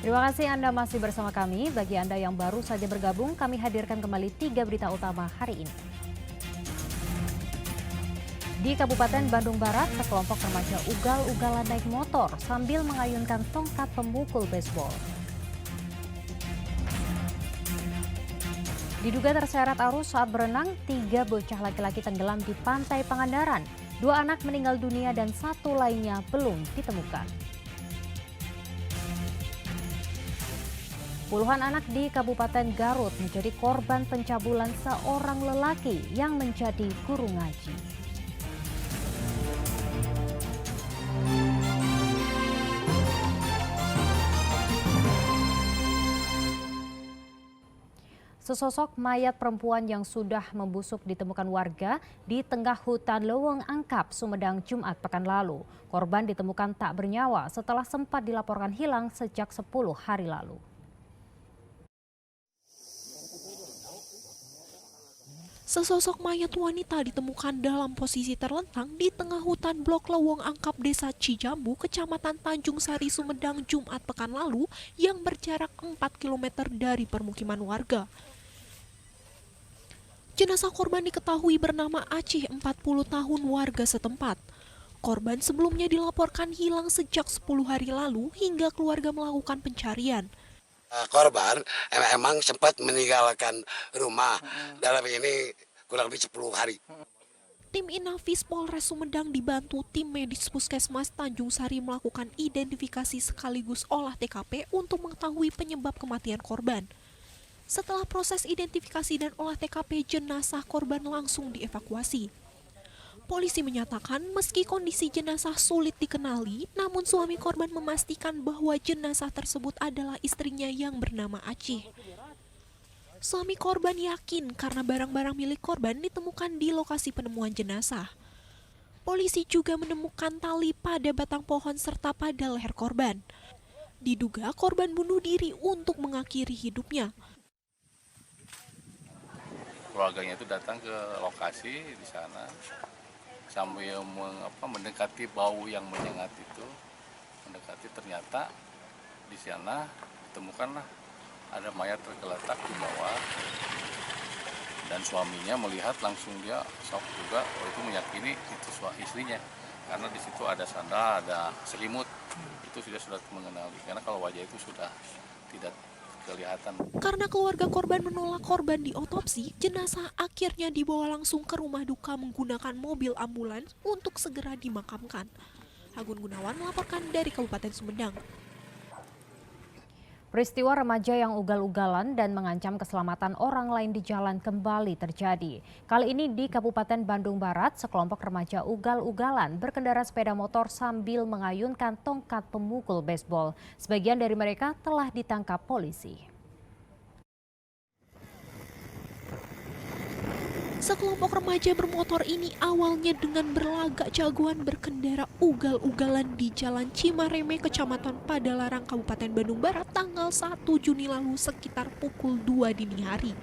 Terima kasih Anda masih bersama kami. Bagi Anda yang baru saja bergabung, kami hadirkan kembali 3 berita utama hari ini. Di Kabupaten Bandung Barat, sekelompok remaja ugal-ugalan naik motor sambil mengayunkan tongkat pemukul baseball. Diduga terseret arus saat berenang, 3 bocah laki-laki tenggelam di pantai Pangandaran. 2 anak meninggal dunia dan 1 lainnya belum ditemukan. Puluhan anak di Kabupaten Garut menjadi korban pencabulan seorang lelaki yang menjadi guru ngaji. Sesosok mayat perempuan yang sudah membusuk ditemukan warga di tengah hutan Leweng Angkap, Sumedang, Jumat pekan lalu. Korban ditemukan tak bernyawa setelah sempat dilaporkan hilang sejak 10 hari lalu. Sesosok mayat wanita ditemukan dalam posisi terlentang di tengah hutan blok Leweng Angkap, Desa Cijambu, Kecamatan Tanjung Sari, Sumedang, Jumat pekan lalu yang berjarak 4 km dari permukiman warga. Jenazah korban diketahui bernama Acih, 40 tahun, warga setempat. Korban sebelumnya dilaporkan hilang sejak 10 hari lalu hingga keluarga melakukan pencarian. Korban emang sempat meninggalkan rumah dalam ini kurang lebih 10 hari. Tim Inafis Polres Sumedang dibantu tim medis Puskesmas Tanjung Sari melakukan identifikasi sekaligus olah TKP untuk mengetahui penyebab kematian korban. Setelah proses identifikasi dan olah TKP, jenazah korban langsung dievakuasi. Polisi menyatakan meski kondisi jenazah sulit dikenali, namun suami korban memastikan bahwa jenazah tersebut adalah istrinya yang bernama Acih. Suami korban yakin karena barang-barang milik korban ditemukan di lokasi penemuan jenazah. Polisi juga menemukan tali pada batang pohon serta pada leher korban. Diduga korban bunuh diri untuk mengakhiri hidupnya. Keluarganya itu datang ke lokasi di sana sambil mendekati bau yang menyengat itu, ternyata di sana ditemukanlah ada mayat tergeletak di bawah, dan suaminya melihat langsung dia shock juga, itu meyakini itu istrinya karena di situ ada sandal, ada selimut, itu sudah mengenali karena kalau wajah itu sudah tidak kelihatan. Karena keluarga korban menolak korban diotopsi, jenazah akhirnya dibawa langsung ke rumah duka menggunakan mobil ambulans untuk segera dimakamkan. Agun Gunawan melaporkan dari Kabupaten Sumedang. Peristiwa remaja yang ugal-ugalan dan mengancam keselamatan orang lain di jalan kembali terjadi. Kali ini di Kabupaten Bandung Barat, sekelompok remaja ugal-ugalan berkendara sepeda motor sambil mengayunkan tongkat pemukul baseball. Sebagian dari mereka telah ditangkap polisi. Sekelompok remaja bermotor ini awalnya dengan berlagak jagoan berkendara ugal-ugalan di Jalan Cimareme, Kecamatan Padalarang, Kabupaten Bandung Barat tanggal 1 Juni lalu sekitar pukul 2 dini hari.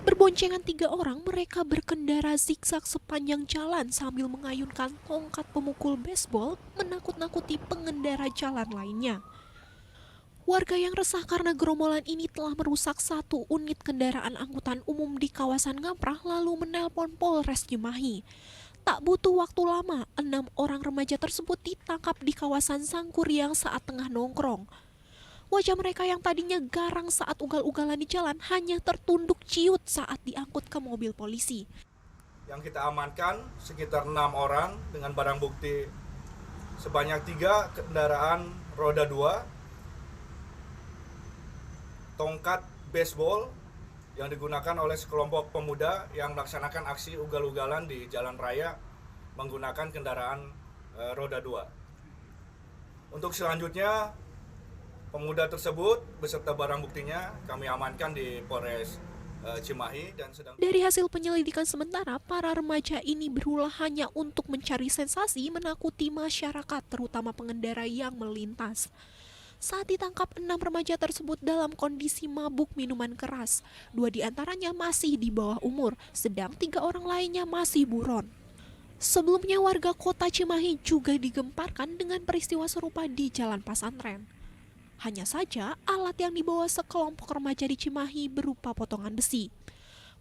Berboncengan 3 orang, mereka berkendara zigzag sepanjang jalan sambil mengayunkan tongkat pemukul baseball menakut-nakuti pengendara jalan lainnya. Warga yang resah karena gerombolan ini telah merusak 1 unit kendaraan angkutan umum di kawasan Ngamprah lalu menelpon Polres Cimahi. Tak butuh waktu lama, 6 orang remaja tersebut ditangkap di kawasan Sangkuriang saat tengah nongkrong. Wajah mereka yang tadinya garang saat ugal-ugalan di jalan hanya tertunduk ciut saat diangkut ke mobil polisi. Yang kita amankan sekitar 6 orang dengan barang bukti sebanyak 3 kendaraan roda 2, tongkat baseball yang digunakan oleh sekelompok pemuda yang melaksanakan aksi ugal-ugalan di jalan raya menggunakan kendaraan roda 2. Untuk selanjutnya, pemuda tersebut beserta barang buktinya kami amankan di Polres Cimahi dan sedang. Dari hasil penyelidikan sementara, para remaja ini berulah hanya untuk mencari sensasi menakuti masyarakat, terutama pengendara yang melintas. Saat ditangkap, 6 remaja tersebut dalam kondisi mabuk minuman keras. 2 diantaranya masih di bawah umur, sedang 3 orang lainnya masih buron. Sebelumnya warga kota Cimahi juga digemparkan dengan peristiwa serupa di Jalan Pasantren. Hanya saja alat yang dibawa sekelompok remaja di Cimahi berupa potongan besi.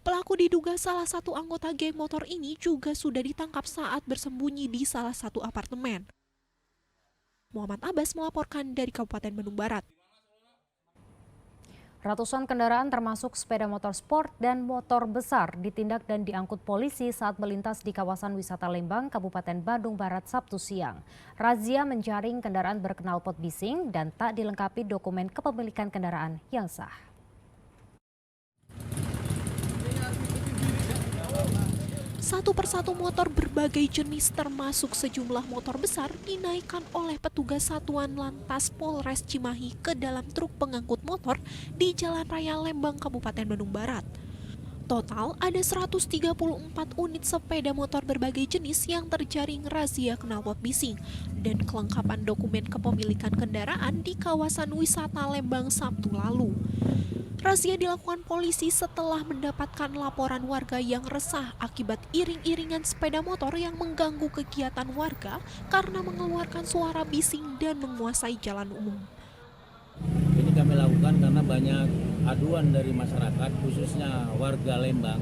Pelaku diduga salah satu anggota geng motor ini juga sudah ditangkap saat bersembunyi di salah satu apartemen. Muhammad Abbas melaporkan dari Kabupaten Bandung Barat. Ratusan kendaraan termasuk sepeda motor sport dan motor besar ditindak dan diangkut polisi saat melintas di kawasan wisata Lembang, Kabupaten Bandung Barat Sabtu siang. Razia menjaring kendaraan berknalpot bising dan tak dilengkapi dokumen kepemilikan kendaraan yang sah. Satu persatu motor berbagai jenis termasuk sejumlah motor besar dinaikkan oleh petugas Satuan Lantas Polres Cimahi ke dalam truk pengangkut motor di Jalan Raya Lembang, Kabupaten Bandung Barat. Total ada 134 unit sepeda motor berbagai jenis yang terjaring razia knalpot bising dan kelengkapan dokumen kepemilikan kendaraan di kawasan wisata Lembang Sabtu lalu. Razia dilakukan polisi setelah mendapatkan laporan warga yang resah akibat iring-iringan sepeda motor yang mengganggu kegiatan warga karena mengeluarkan suara bising dan menguasai jalan umum. Ini kami lakukan karena banyak aduan dari masyarakat, khususnya warga Lembang,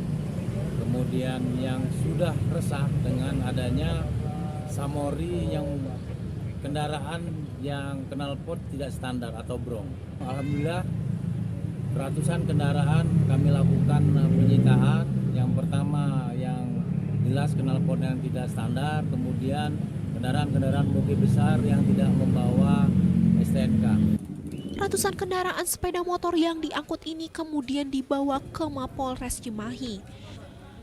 kemudian yang sudah resah dengan adanya samori yang kendaraan yang knalpot tidak standar atau brong. Alhamdulillah, ratusan kendaraan kami lakukan penyitaan. Yang pertama yang jelas knalpot yang tidak standar, kemudian kendaraan-kendaraan mobil besar yang tidak membawa STNK. Ratusan kendaraan sepeda motor yang diangkut ini kemudian dibawa ke Mapolres Cimahi.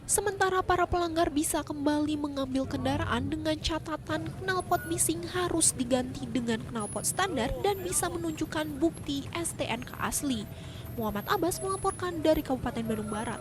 Sementara para pelanggar bisa kembali mengambil kendaraan dengan catatan knalpot bising harus diganti dengan knalpot standar dan bisa menunjukkan bukti STNK asli. Muhammad Abbas melaporkan dari Kabupaten Bandung Barat.